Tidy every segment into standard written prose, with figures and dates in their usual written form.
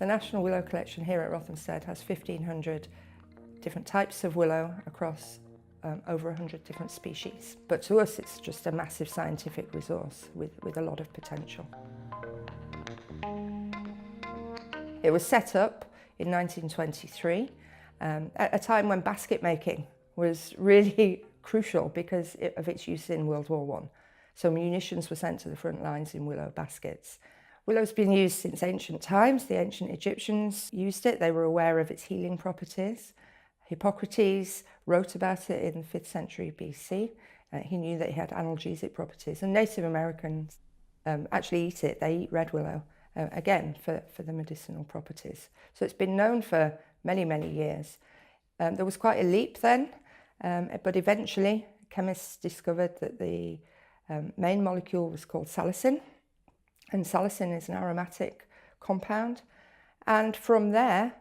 The National Willow Collection here at Rothamsted has 1,500 different types of willow across over 100 different species. But to us, it's just a massive scientific resource with a lot of potential. It was set up in 1923 at a time when basket making was really crucial because of its use in World War I. So munitions were sent to the front lines in willow baskets. Willow's been used since ancient times. The ancient Egyptians used it. They were aware of its healing properties. Hippocrates wrote about it in the 5th century BC. He knew that it had analgesic properties. And Native Americans actually eat it. They eat red willow, again, for the medicinal properties. So it's been known for many, many years. There was quite a leap then, but eventually chemists discovered that the main molecule was called salicin. And salicin is an aromatic compound. And from there,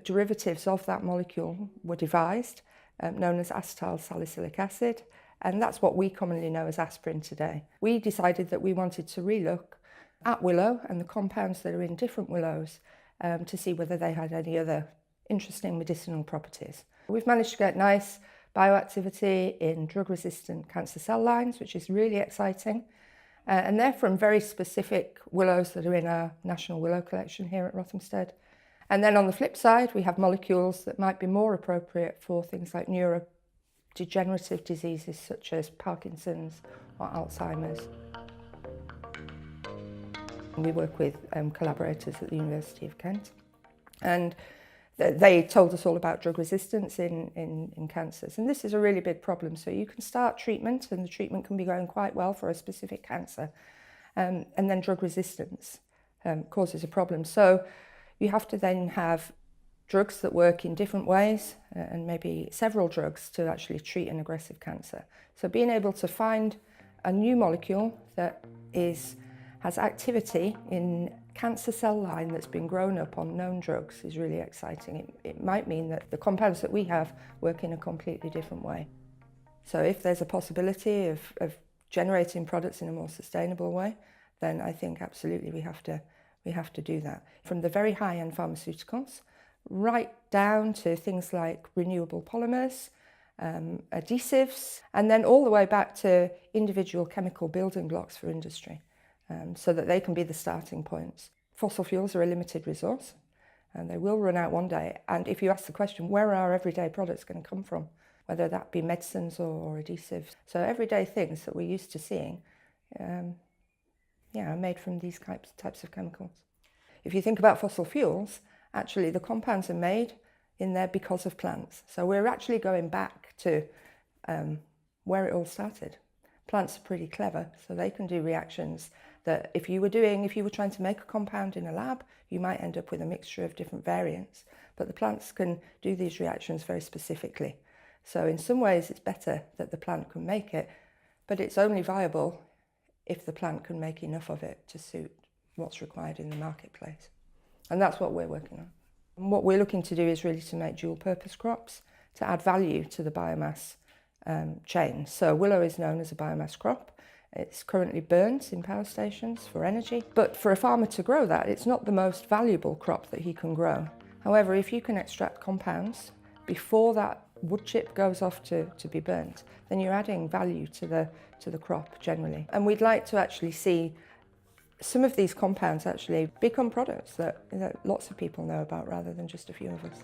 derivatives of that molecule were devised, known as acetyl salicylic acid, and that's what we commonly know as aspirin today. We decided that we wanted to relook at willow and the compounds that are in different willows to see whether they had any other interesting medicinal properties. We've managed to get nice bioactivity in drug-resistant cancer cell lines, which is really exciting. And they're from very specific willows that are in our National Willow Collection here at Rothamsted. And then on the flip side, we have molecules that might be more appropriate for things like neurodegenerative diseases such as Parkinson's or Alzheimer's. We work with collaborators at the University of Kent, and they told us all about drug resistance in cancers. And this is a really big problem. So you can start treatment and the treatment can be going quite well for a specific cancer. And then drug resistance causes a problem. So you have to then have drugs that work in different ways and maybe several drugs to actually treat an aggressive cancer. So being able to find a new molecule that has activity in cancer cell line that's been grown up on known drugs is really exciting. It might mean that the compounds that we have work in a completely different way. So if there's a possibility of generating products in a more sustainable way, then I think absolutely we have to do that. From the very high-end pharmaceuticals, right down to things like renewable polymers, adhesives, and then all the way back to individual chemical building blocks for industry. So that they can be the starting points. Fossil fuels are a limited resource and they will run out one day. And if you ask the question, where are our everyday products going to come from? Whether that be medicines or adhesives. So everyday things that we're used to seeing are made from these types of chemicals. If you think about fossil fuels, actually the compounds are made in there because of plants. So we're actually going back to where it all started. Plants are pretty clever, so they can do reactions that if you were trying to make a compound in a lab, you might end up with a mixture of different variants. But the plants can do these reactions very specifically. So in some ways it's better that the plant can make it, but it's only viable if the plant can make enough of it to suit what's required in the marketplace. And that's what we're working on. And what we're looking to do is really to make dual purpose crops to add value to the biomass chain. So willow is known as a biomass crop. It's currently burnt in power stations for energy. But for a farmer to grow that, it's not the most valuable crop that he can grow. However, if you can extract compounds before that wood chip goes off to be burnt, then you're adding value to the crop generally. And we'd like to actually see some of these compounds actually become products that lots of people know about rather than just a few of us.